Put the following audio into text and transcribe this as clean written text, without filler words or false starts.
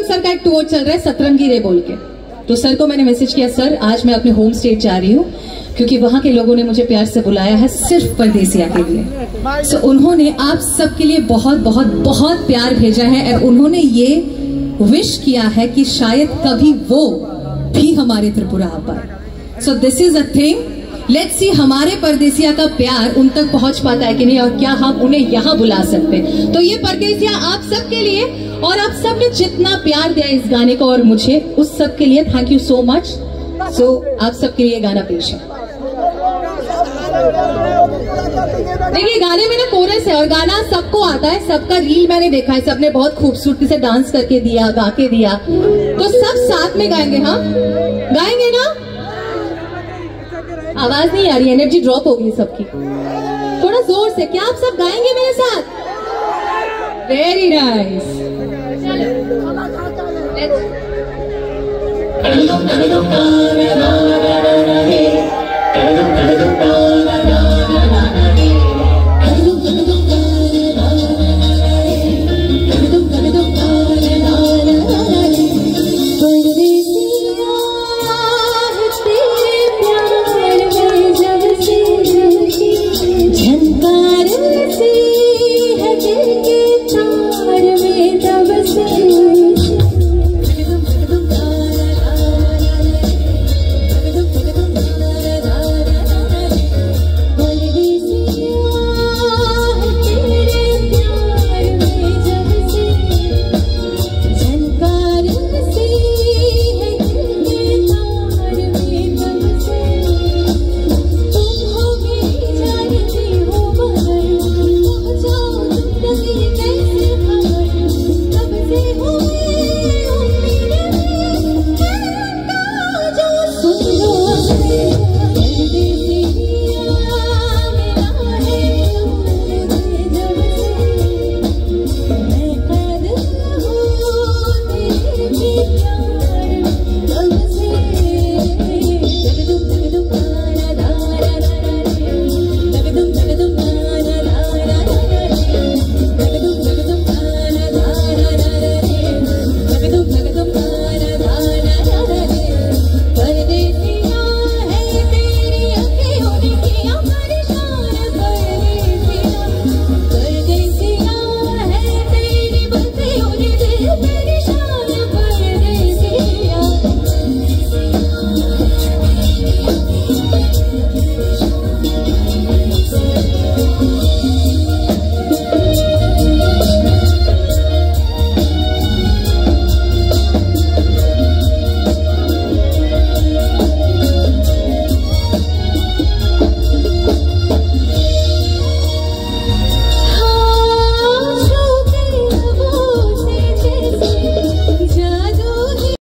Sir का एक tour चल रहा है सतरंगी रे बोल के। तो सर को मैंने मैसेज किया, सर आज मैं अपने होम स्टेट जा रही हूँ क्योंकि वहां के लोगों ने मुझे प्यार से बुलाया है सिर्फ परदेसिया के लिए। सो उन्होंने आप सबके लिए बहुत बहुत बहुत प्यार भेजा है और उन्होंने ये विश किया है कि शायद कभी वो भी हमारे त्रिपुरा आ पाए। So this is a thing, let's see हमारे परदेसिया का प्यार उन तक पहुंच पाता है कि नहीं और क्या हम उन्हें यहाँ बुला सकते। तो ये परदेसिया आप सबके लिए और आप सब ने जितना प्यार दिया इस गाने को और मुझे, उस सब के लिए थैंक यू सो मच। सो आप सबके लिए गाना पेश है। देखिए गाने में ना कोरस है और गाना सबको आता है, सबका रील मैंने देखा है, सबने बहुत खूबसूरती से डांस करके दिया, गा के दिया। तो सब साथ में गाएंगे, हाँ गाएंगे ना? आवाज नहीं आ रही, एनर्जी ड्रॉप हो गई सबकी, थोड़ा जोर से। क्या आप सब गाएंगे मेरे साथ? Very nice. झंकार से है दिल के तार में तब से